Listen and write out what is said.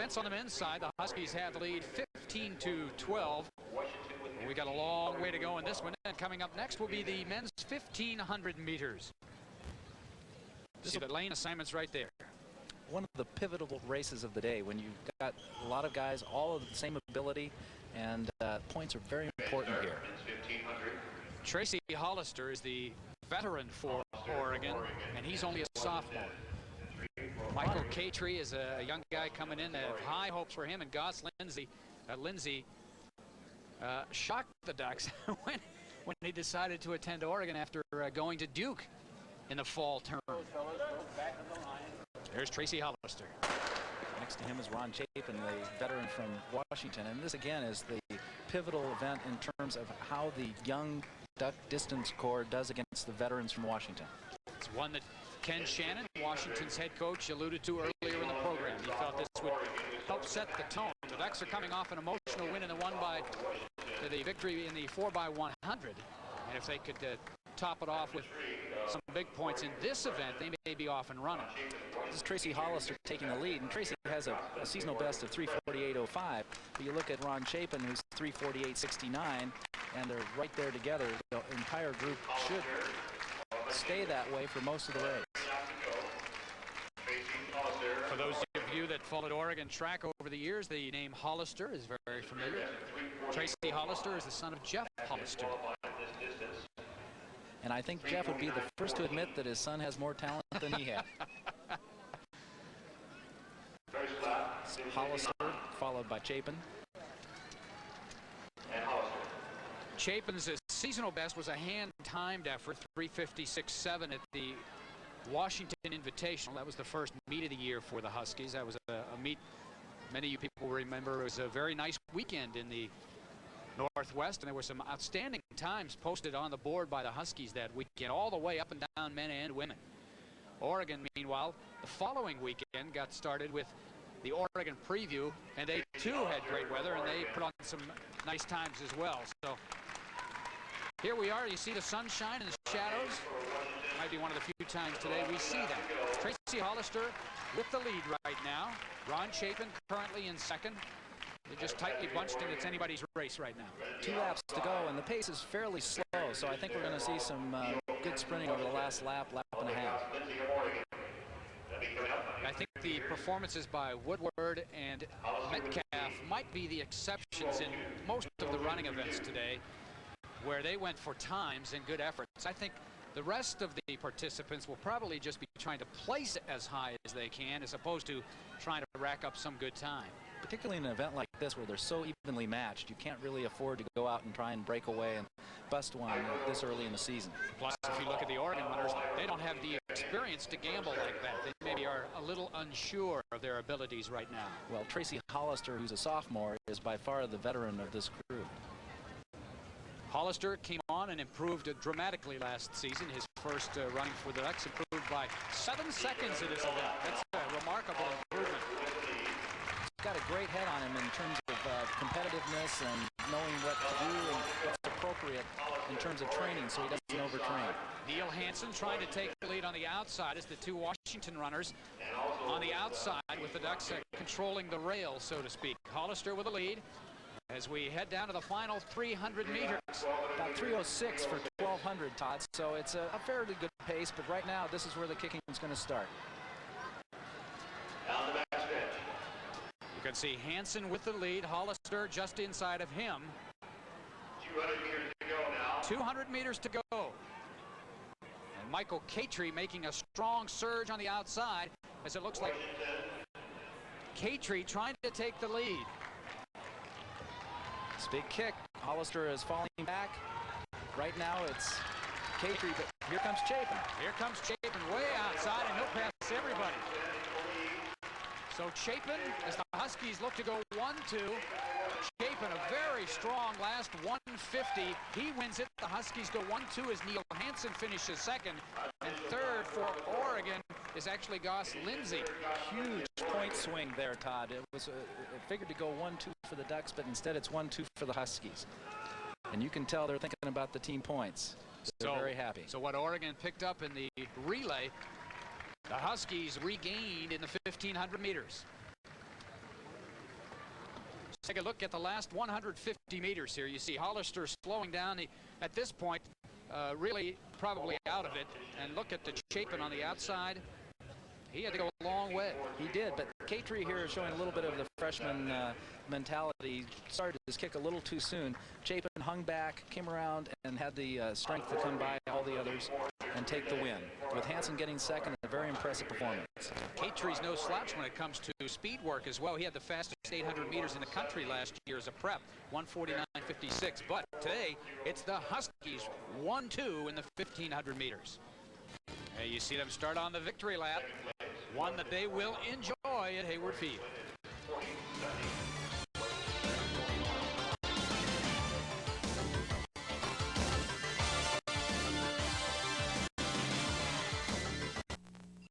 Defense on the men's side, the Huskies have the lead 15-12. We got a long way to go in this one, and coming up next will be the men's 1,500 meters. See the lane assignments right there. One of the pivotal races of the day when you've got a lot of guys all of the same ability, and points are very important here. Tracy Hollister is the veteran for Oregon, and he's only a sophomore. Michael Catree is a young guy coming in. They have high hopes for him, and Goss Lindsay shocked the Ducks when he decided to attend Oregon after going to Duke in the fall term. There's Tracy Hollister. Next to him is Ron Chapin, the veteran from Washington, and this again is the pivotal event in terms of how the young Duck distance corps does against the veterans from Washington. It's one that Ken Shannon, Washington's head coach, alluded to earlier in the program. He felt this would help set the tone. The Ducks are coming off an emotional win in the victory in the 4x100, and if they could top it off with some big points in this event, they may be off and running. This is Tracy Hollister taking the lead, and Tracy has a seasonal best of 3:48.05. But you look at Ron Chapin, who's 3:48.69, and they're right there together. The entire group should stay that way for most of the race. For those of you that followed Oregon track over the years, the name Hollister is very familiar. Tracy Hollister is the son of Jeff Hollister. And I think Jeff would be the first to admit that his son has more talent than he had. Hollister, followed by Chapin. Chapin's seasonal best was a hand-timed effort, 3:56.7 at the Washington Invitational. That was the first meet of the year for the Huskies. That was a meet many of you people remember. It was a very nice weekend in the Northwest, and there were some outstanding times posted on the board by the Huskies that weekend, all the way up and down, men and women. Oregon, meanwhile, the following weekend got started with the Oregon preview, and they too had great weather, and they put on some nice times as well. So here we are. You see the sunshine and the shadows. Might be one of the few times today we see that. Tracy Hollister with the lead right now. Ron Chapin currently in second. They're just tightly bunched, and it's anybody's race right now. 2 laps to go, and the pace is fairly slow, so I think we're going to see some good sprinting over the last lap and a half. I think the performances by Woodward and Metcalf might be the exceptions in most of the running events today, where they went for times and good efforts. I think the rest of the participants will probably just be trying to place as high as they can, as opposed to trying to rack up some good time. Particularly in an event like this where they're so evenly matched, you can't really afford to go out and try and break away and bust one this early in the season. Plus, if you look at the Oregon runners, they don't have the experience to gamble like that. They maybe are a little unsure of their abilities right now. Well, Tracy Hollister, who's a sophomore, is by far the veteran of this group. Hollister came on and improved dramatically last season. His first running for the Ducks improved by 7 seconds in this event. That's a remarkable improvement. He's got a great head on him in terms of competitiveness and knowing what to do and what's appropriate in terms of training, so he doesn't overtrain. Neil Hansen trying to take the lead on the outside as the two Washington runners on the outside, with the Ducks controlling the rail, so to speak. Hollister with the lead as we head down to the final 300 meters. About 3:06 for 1,200, Todd, so it's a fairly good pace, but right now this is where the kicking is going to start. You can see Hansen with the lead, Hollister just inside of him. 200 meters to go now. 200 meters to go. And Michael Catree making a strong surge on the outside, as it looks like Catree trying to take the lead. It's a big kick. Hollister is falling back. Right now it's Catree, but here comes Chapin. Here comes Chapin way outside, and he'll pass everybody. So Chapin, as the Huskies look to go 1-2, Chapin a very strong last 150. He wins it. The Huskies go 1-2 as Neil Hansen finishes second. And third for Oregon is actually Goss Lindsay. Huge point swing there, Todd. It was it figured to go 1-2 for the Ducks, but instead it's 1-2 for the Huskies. And you can tell they're thinking about the team points. They're very happy. So what Oregon picked up in the relay, the Huskies regained in the 1,500 meters. Take a look at the last 150 meters here. You see Hollister slowing down. At this point, really probably out of it. And look at the Chapin on the outside. He had to go a long way. He did, but Catree here is showing a little bit of the freshman mentality. Started his kick a little too soon. Chapin hung back, came around, and had the strength to come by all the others and take the win. With Hansen getting second, a very impressive performance. Catree's no slouch when it comes to speed work as well. He had the fastest 800 meters in the country last year as a prep, 1:49.56. But today, it's the Huskies 1-2 in the 1,500 meters. And you see them start on the victory lap, one that they will enjoy at Hayward Field.